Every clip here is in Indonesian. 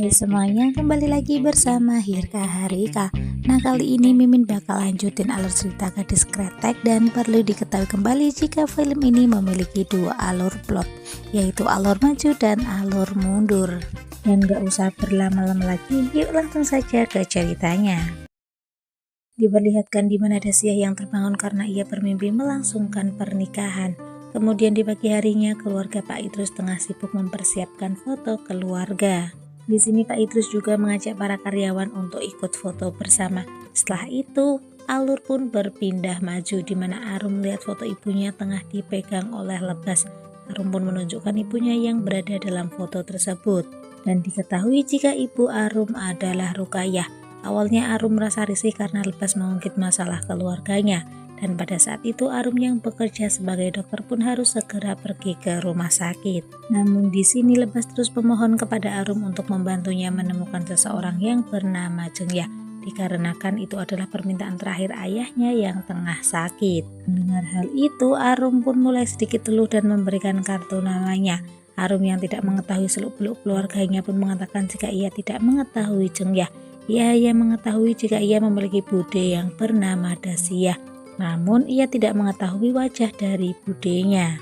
Hai semuanya, kembali lagi bersama Hirka Harika. Nah, kali ini Mimin bakal lanjutin alur cerita Gadis Kretek, dan perlu diketahui kembali jika film ini memiliki dua alur plot, yaitu alur maju dan alur mundur. Dan gak usah berlama-lama lagi, yuk langsung saja ke ceritanya. Diperlihatkan di mana Dasyah yang terbangun karena ia bermimpi melangsungkan pernikahan. Kemudian di pagi harinya, keluarga Pak Idrus tengah sibuk mempersiapkan foto keluarga. Di sini Pak Idrus juga mengajak para karyawan untuk ikut foto bersama. Setelah itu, alur pun berpindah maju di mana Arum melihat foto ibunya tengah dipegang oleh Lebas. Arum pun menunjukkan ibunya yang berada dalam foto tersebut. Dan diketahui jika ibu Arum adalah Rukayah. Awalnya Arum merasa risih karena Lebas mengungkit masalah keluarganya. Dan pada saat itu Arum yang bekerja sebagai dokter pun harus segera pergi ke rumah sakit. Namun di sini Lebas terus memohon kepada Arum untuk membantunya menemukan seseorang yang bernama Jengyah, dikarenakan itu adalah permintaan terakhir ayahnya yang tengah sakit. Mendengar hal itu, Arum pun mulai sedikit teluh dan memberikan kartu namanya. Arum yang tidak mengetahui seluk-beluk keluarganya pun mengatakan jika ia tidak mengetahui Jengyah. Ia hanya mengetahui jika ia memiliki bude yang bernama Dasyah. Namun ia tidak mengetahui wajah dari budenya.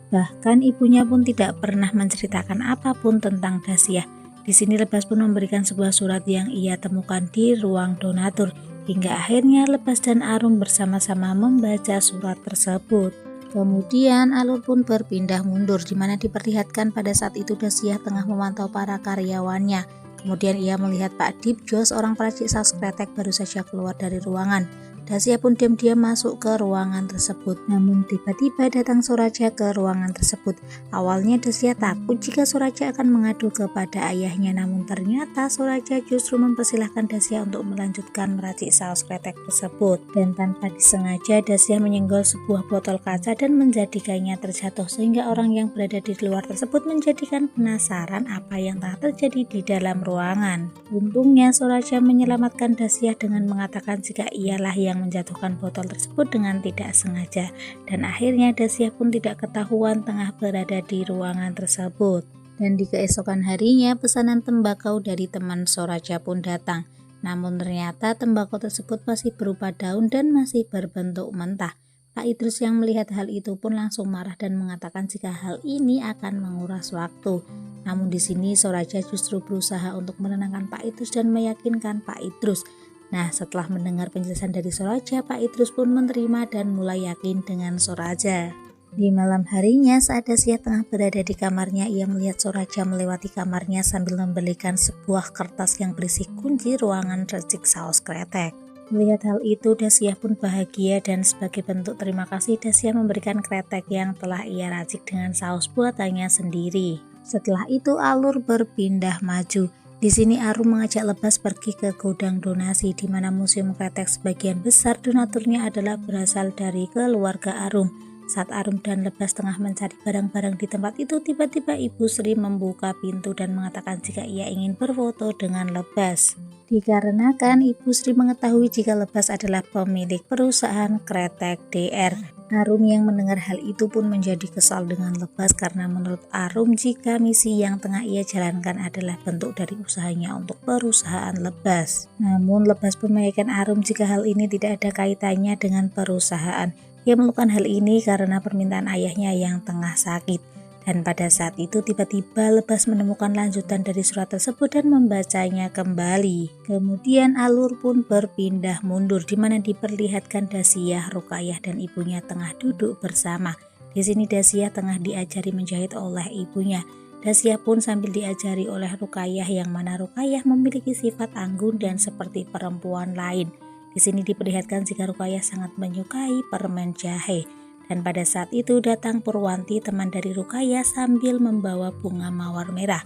Bahkan ibunya pun tidak pernah menceritakan apapun tentang Dasyah. Di sini Lebas pun memberikan sebuah surat yang ia temukan di ruang donatur. Hingga akhirnya Lebas dan Arum bersama-sama membaca surat tersebut. Kemudian alur pun berpindah mundur, di mana diperlihatkan pada saat itu Dasyah tengah memantau para karyawannya. Kemudian ia melihat Pak Dipjo, seorang peracik saus kretek, baru saja keluar dari ruangan. Dasyah pun diam-diam masuk ke ruangan tersebut. Namun tiba-tiba datang Soraja ke ruangan tersebut. Awalnya Dasyah takut jika Soraja akan mengadu kepada ayahnya, namun ternyata Soraja justru mempersilahkan Dasyah untuk melanjutkan meracik saus kretek tersebut. Dan tanpa disengaja Dasyah menyenggol sebuah botol kaca dan menjadikannya terjatuh, sehingga orang yang berada di luar tersebut menjadikan penasaran apa yang telah terjadi di dalam ruangan. Untungnya Soraja menyelamatkan Dasyah dengan mengatakan jika ialah yang menjatuhkan botol tersebut dengan tidak sengaja, dan akhirnya Dasyah pun tidak ketahuan tengah berada di ruangan tersebut. Dan di keesokan harinya pesanan tembakau dari teman Soraja pun datang, namun ternyata tembakau tersebut masih berupa daun dan masih berbentuk mentah. Pak Idrus yang melihat hal itu pun langsung marah dan mengatakan jika hal ini akan menguras waktu. Namun di sini Soraja justru berusaha untuk menenangkan Pak Idrus dan meyakinkan Pak Idrus. Nah, setelah mendengar penjelasan dari Soraja, Pak Idrus pun menerima dan mulai yakin dengan Soraja. Di malam harinya, saat Dasyah tengah berada di kamarnya, ia melihat Soraja melewati kamarnya sambil membelikan sebuah kertas yang berisi kunci ruangan racik saus kretek. Melihat hal itu, Dasyah pun bahagia, dan sebagai bentuk terima kasih, Dasyah memberikan kretek yang telah ia racik dengan saus buatannya sendiri. Setelah itu, alur berpindah maju. Di sini Arum mengajak Lebas pergi ke gudang donasi, di mana museum kretek sebagian besar donaturnya adalah berasal dari keluarga Arum. Saat Arum dan Lebas tengah mencari barang-barang di tempat itu, tiba-tiba Ibu Sri membuka pintu dan mengatakan jika ia ingin berfoto dengan Lebas. Dikarenakan Ibu Sri mengetahui jika Lebas adalah pemilik perusahaan kretek DR. Arum yang mendengar hal itu pun menjadi kesal dengan Lebas karena menurut Arum jika misi yang tengah ia jalankan adalah bentuk dari usahanya untuk perusahaan Lebas. Namun Lebas pun meyakinkan Arum jika hal ini tidak ada kaitannya dengan perusahaan. Ia melakukan hal ini karena permintaan ayahnya yang tengah sakit. Dan pada saat itu tiba-tiba Lebas menemukan lanjutan dari surat tersebut dan membacanya kembali. Kemudian alur pun berpindah mundur, di mana diperlihatkan Dasyah, Rukayah dan ibunya tengah duduk bersama. Di sini Dasyah tengah diajari menjahit oleh ibunya. Dasyah pun sambil diajari oleh Rukayah, yang mana Rukayah memiliki sifat anggun dan seperti perempuan lain. Di sini diperlihatkan jika Rukayah sangat menyukai permen jahe. Dan pada saat itu datang Purwanti, teman dari Rukayah, sambil membawa bunga mawar merah.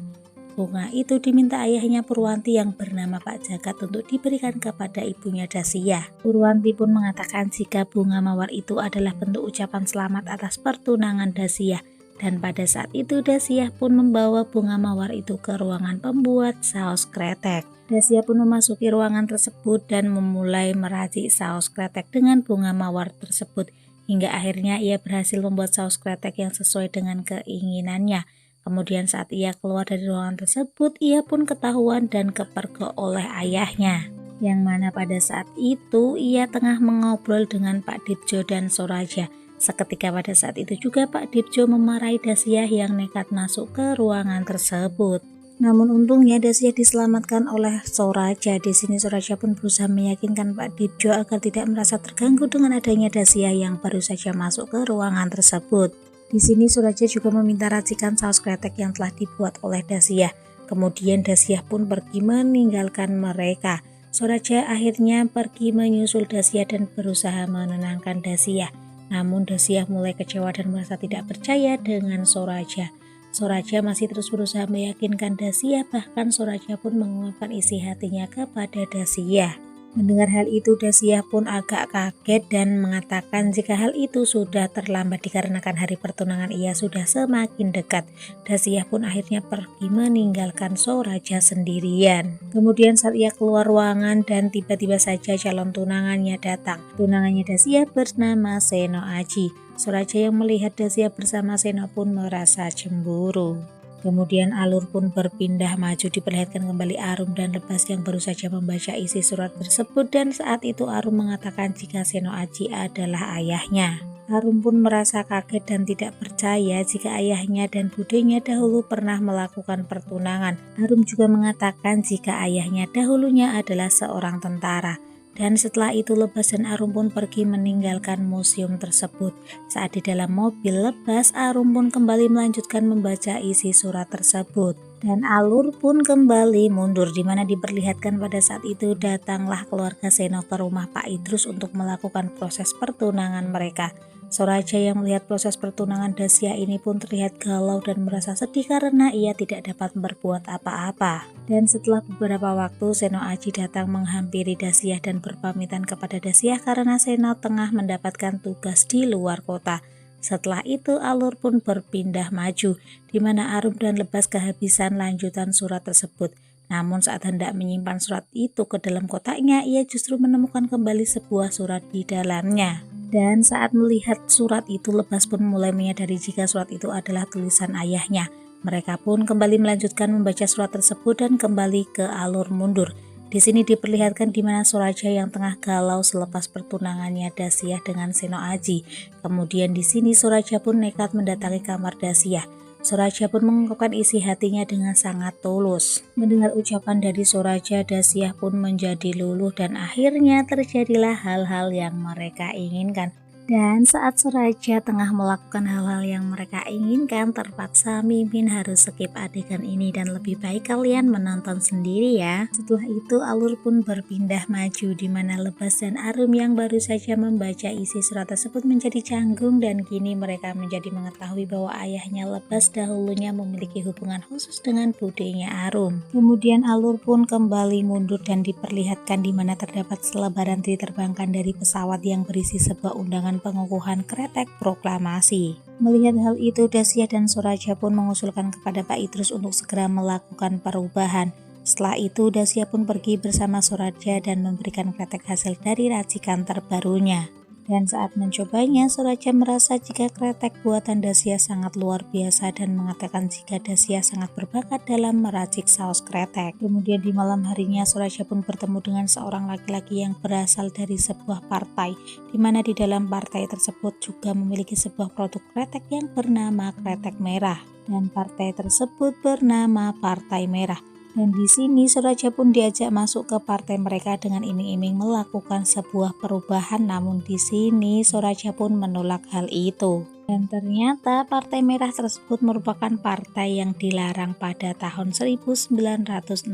Bunga itu diminta ayahnya Purwanti yang bernama Pak Jagat untuk diberikan kepada ibunya Dasyah. Purwanti pun mengatakan jika bunga mawar itu adalah bentuk ucapan selamat atas pertunangan Dasyah. Dan pada saat itu Dasyah pun membawa bunga mawar itu ke ruangan pembuat saus kretek. Dasyah pun memasuki ruangan tersebut dan memulai meracik saus kretek dengan bunga mawar tersebut. Hingga akhirnya ia berhasil membuat saus kretek yang sesuai dengan keinginannya. Kemudian saat ia keluar dari ruangan tersebut, ia pun ketahuan dan kepergok oleh ayahnya. Yang mana pada saat itu ia tengah mengobrol dengan Pak Dipjo dan Soraja. Seketika pada saat itu juga Pak Dipjo memarahi Dasyah yang nekat masuk ke ruangan tersebut. Namun untungnya Dasyah diselamatkan oleh Soraja. Di sini Soraja pun berusaha meyakinkan Pak Dipjo agar tidak merasa terganggu dengan adanya Dasyah yang baru saja masuk ke ruangan tersebut. Di sini Soraja juga meminta racikan saus kretek yang telah dibuat oleh Dasyah. Kemudian Dasyah pun pergi meninggalkan mereka. Soraja akhirnya pergi menyusul Dasyah dan berusaha menenangkan Dasyah. Namun Dasyah mulai kecewa dan merasa tidak percaya dengan Soraja. Soraja masih terus berusaha meyakinkan Dasyah, bahkan Soraja pun mengungkapkan isi hatinya kepada Dasyah. Mendengar hal itu Dasyah pun agak kaget dan mengatakan jika hal itu sudah terlambat dikarenakan hari pertunangan ia sudah semakin dekat. Dasyah pun akhirnya pergi meninggalkan Soraja sendirian. Kemudian saat ia keluar ruangan dan tiba-tiba saja calon tunangannya datang. Tunangannya Dasyah bernama Seno Aji. Soraja yang melihat Dasyah bersama Seno pun merasa cemburu. Kemudian alur pun berpindah maju, diperlihatkan kembali Arum dan Lebas yang baru saja membaca isi surat tersebut, dan saat itu Arum mengatakan jika Seno Aji adalah ayahnya. Arum pun merasa kaget dan tidak percaya jika ayahnya dan budenya dahulu pernah melakukan pertunangan. Arum juga mengatakan jika ayahnya dahulunya adalah seorang tentara. Dan setelah itu Lebas dan Arum pun pergi meninggalkan museum tersebut. Saat di dalam mobil Lebas, Arum pun kembali melanjutkan membaca isi surat tersebut. Dan alur pun kembali mundur, di mana diperlihatkan pada saat itu datanglah keluarga Seno ke rumah Pak Idrus untuk melakukan proses pertunangan mereka. Soraja yang melihat proses pertunangan Dasyah ini pun terlihat galau dan merasa sedih karena ia tidak dapat berbuat apa-apa. Dan setelah beberapa waktu Seno Aji datang menghampiri Dasyah dan berpamitan kepada Dasyah karena Seno tengah mendapatkan tugas di luar kota. Setelah itu alur pun berpindah maju, di mana Arum dan Lebas kehabisan lanjutan surat tersebut. Namun saat hendak menyimpan surat itu ke dalam kotaknya, ia justru menemukan kembali sebuah surat di dalamnya. Dan saat melihat surat itu, Lebas pun mulai menyadari jika surat itu adalah tulisan ayahnya. Mereka pun kembali melanjutkan membaca surat tersebut dan kembali ke alur mundur. Di sini diperlihatkan di mana Soraja yang tengah galau selepas pertunangannya Dasyah dengan Seno Aji. Kemudian di sini Soraja pun nekat mendatangi kamar Dasyah. Soraja pun mengungkapkan isi hatinya dengan sangat tulus. Mendengar ucapan dari Soraja, Dasyah pun menjadi luluh dan akhirnya terjadilah hal-hal yang mereka inginkan. Dan saat Soraja tengah melakukan hal-hal yang mereka inginkan, terpaksa Mimin harus skip adegan ini dan lebih baik kalian menonton sendiri ya. Setelah itu alur pun berpindah maju, di mana Lebas dan Arum yang baru saja membaca isi surat tersebut menjadi canggung dan kini mereka menjadi mengetahui bahwa ayahnya Lebas dahulunya memiliki hubungan khusus dengan budenya Arum. Kemudian alur pun kembali mundur dan diperlihatkan di mana terdapat selebaran diterbangkan dari pesawat yang berisi sebuah undangan pengukuhan kretek proklamasi. Melihat hal itu, Dasyah dan Soraja pun mengusulkan kepada Pak Idrus untuk segera melakukan perubahan. Setelah itu, Dasyah pun pergi bersama Soraja dan memberikan kretek hasil dari racikan terbarunya. Dan saat mencobanya, Soraja merasa jika kretek buatan Dasyah sangat luar biasa dan mengatakan jika Dasyah sangat berbakat dalam meracik saus kretek. Kemudian di malam harinya, Soraja pun bertemu dengan seorang laki-laki yang berasal dari sebuah partai, di mana di dalam partai tersebut juga memiliki sebuah produk kretek yang bernama Kretek Merah. Dan partai tersebut bernama Partai Merah. Dan di sini Soraja pun diajak masuk ke partai mereka dengan iming-iming melakukan sebuah perubahan, namun di sini Soraja pun menolak hal itu. Dan ternyata Partai Merah tersebut merupakan partai yang dilarang pada tahun 1965.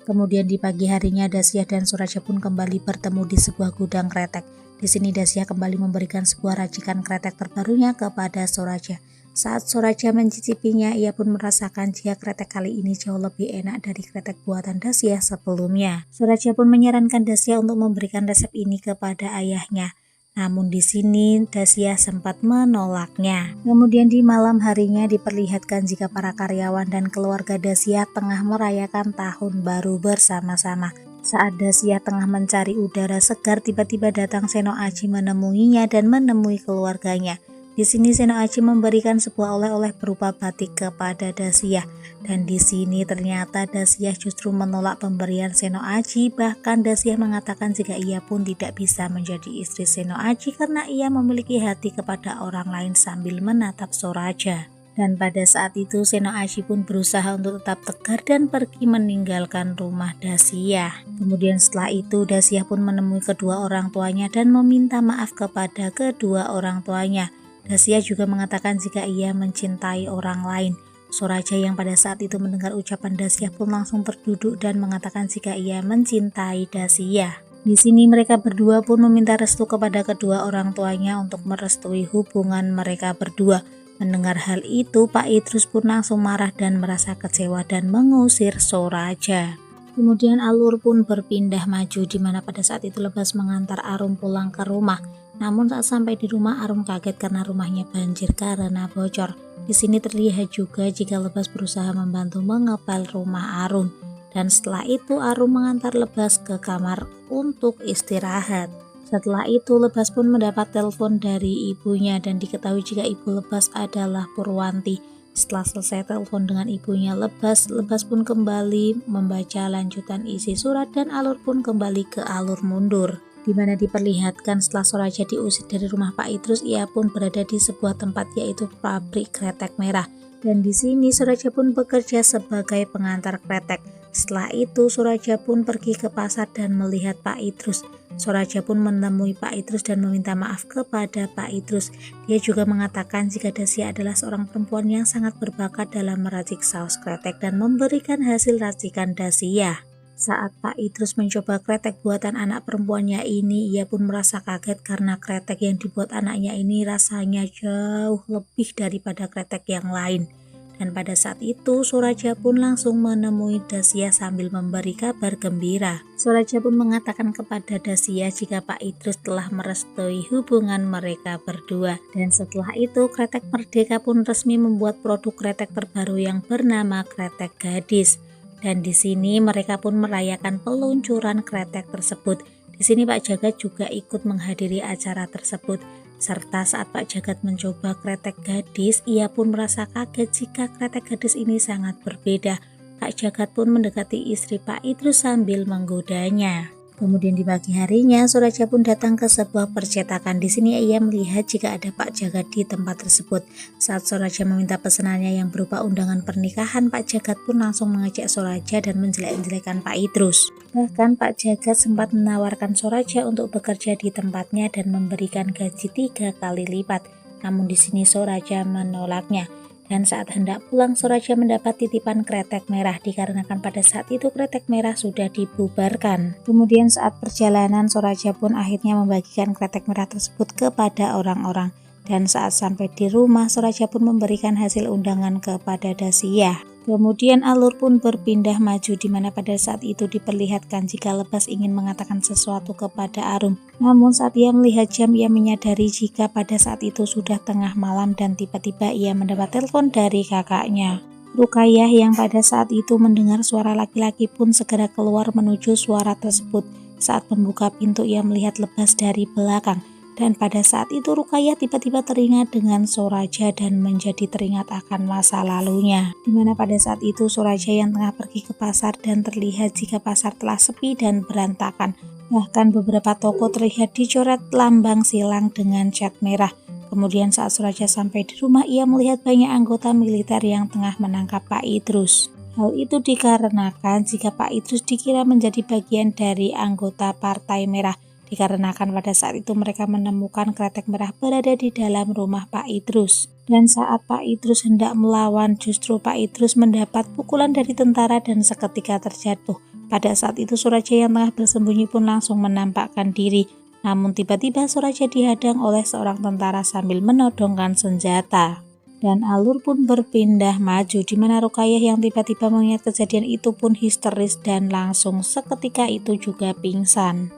Kemudian di pagi harinya Dasyah dan Soraja pun kembali bertemu di sebuah gudang kretek. Di sini Dasyah kembali memberikan sebuah racikan kretek terbarunya kepada Soraja. Saat Soraja mencicipinya, ia pun merasakan jika kretek kali ini jauh lebih enak dari kretek buatan Dasyah sebelumnya. Soraja pun menyarankan Dasyah untuk memberikan resep ini kepada ayahnya. Namun di sini Dasyah sempat menolaknya. Kemudian di malam harinya diperlihatkan jika para karyawan dan keluarga Dasyah tengah merayakan tahun baru bersama-sama. Saat Dasyah tengah mencari udara segar, tiba-tiba datang Seno Aji menemuinya dan menemui keluarganya. Di sini Seno Aji memberikan sebuah oleh-oleh berupa batik kepada Dasyah, dan di sini ternyata Dasyah justru menolak pemberian Seno Aji. Bahkan Dasyah mengatakan jika ia pun tidak bisa menjadi istri Seno Aji karena ia memiliki hati kepada orang lain sambil menatap Soraja. Dan pada saat itu Seno Aji pun berusaha untuk tetap tegar dan pergi meninggalkan rumah Dasyah. Kemudian setelah itu Dasyah pun menemui kedua orang tuanya dan meminta maaf kepada kedua orang tuanya. Dasyah juga mengatakan jika ia mencintai orang lain. Soraja yang pada saat itu mendengar ucapan Dasyah pun langsung terduduk dan mengatakan jika ia mencintai Dasyah. Di sini mereka berdua pun meminta restu kepada kedua orang tuanya untuk merestui hubungan mereka berdua. Mendengar hal itu, Pak Idrus pun langsung marah dan merasa kecewa dan mengusir Soraja. Kemudian alur pun berpindah maju, di mana pada saat itu Lebas mengantar Arum pulang ke rumah. Namun saat sampai di rumah, Arum kaget karena rumahnya banjir karena bocor. Di sini terlihat juga jika Lebas berusaha membantu mengepel rumah Arum. Dan setelah itu Arum mengantar Lebas ke kamar untuk istirahat. Setelah itu Lebas pun mendapat telepon dari ibunya dan diketahui jika ibu Lebas adalah Purwanti. Setelah selesai telepon dengan ibunya Lebas pun kembali membaca lanjutan isi surat dan alur pun kembali ke alur mundur. Di mana diperlihatkan setelah Soraja diusir dari rumah Pak Idrus, ia pun berada di sebuah tempat yaitu pabrik kretek merah. Dan di sini Soraja pun bekerja sebagai pengantar kretek. Setelah itu Soraja pun pergi ke pasar dan melihat Pak Idrus. Soraja pun menemui Pak Idrus dan meminta maaf kepada Pak Idrus. Dia juga mengatakan jika Dasyah adalah seorang perempuan yang sangat berbakat dalam meracik saus kretek dan memberikan hasil racikan Dasyah. Saat Pak Idrus mencoba kretek buatan anak perempuannya ini, ia pun merasa kaget karena kretek yang dibuat anaknya ini rasanya jauh lebih daripada kretek yang lain. Dan pada saat itu Soraja pun langsung menemui Dasyah sambil memberi kabar gembira. Soraja pun mengatakan kepada Dasyah jika Pak Idrus telah merestui hubungan mereka berdua. Dan setelah itu Kretek Merdeka pun resmi membuat produk kretek terbaru yang bernama Kretek Gadis. Dan di sini mereka pun merayakan peluncuran kretek tersebut. Di sini Pak Jagat juga ikut menghadiri acara tersebut. Serta saat Pak Jagat mencoba kretek gadis, ia pun merasa kaget jika kretek gadis ini sangat berbeda. Pak Jagat pun mendekati istri Pak Idrus sambil menggodanya. Kemudian di pagi harinya, Soraja pun datang ke sebuah percetakan. Di sini ia melihat jika ada Pak Jagat di tempat tersebut. Saat Soraja meminta pesanannya yang berupa undangan pernikahan, Pak Jagat pun langsung mengajak Soraja dan menjelek-jelekan Pak Idrus. Bahkan Pak Jagat sempat menawarkan Soraja untuk bekerja di tempatnya dan memberikan gaji 3 kali lipat. Namun di sini Soraja menolaknya. Dan saat hendak pulang, Soraja mendapat titipan kretek merah dikarenakan pada saat itu kretek merah sudah dibubarkan. Kemudian saat perjalanan, Soraja pun akhirnya membagikan kretek merah tersebut kepada orang-orang. Dan saat sampai di rumah, Soraja pun memberikan hasil undangan kepada Dasyah. Kemudian alur pun berpindah maju, di mana pada saat itu diperlihatkan jika Lebas ingin mengatakan sesuatu kepada Arum. Namun saat ia melihat jam, ia menyadari jika pada saat itu sudah tengah malam dan tiba-tiba ia mendapat telepon dari kakaknya. Rukayah yang pada saat itu mendengar suara laki-laki pun segera keluar menuju suara tersebut. Saat membuka pintu ia melihat Lebas dari belakang. Dan pada saat itu Rukayah tiba-tiba teringat dengan Soraja dan menjadi teringat akan masa lalunya. Dimana pada saat itu Soraja yang tengah pergi ke pasar dan terlihat jika pasar telah sepi dan berantakan. Bahkan beberapa toko terlihat dicoret lambang silang dengan cat merah. Kemudian saat Soraja sampai di rumah, ia melihat banyak anggota militer yang tengah menangkap Pak Idrus. Hal itu dikarenakan jika Pak Idrus dikira menjadi bagian dari anggota Partai Merah. Dikarenakan pada saat itu mereka menemukan kretek merah berada di dalam rumah Pak Idrus. Dan saat Pak Idrus hendak melawan, justru Pak Idrus mendapat pukulan dari tentara dan seketika terjatuh. Pada saat itu Soraja yang tengah bersembunyi pun langsung menampakkan diri. Namun tiba-tiba Soraja dihadang oleh seorang tentara sambil menodongkan senjata. Dan alur pun berpindah maju, di mana Rukayah yang tiba-tiba mengingat kejadian itu pun histeris dan langsung seketika itu juga pingsan.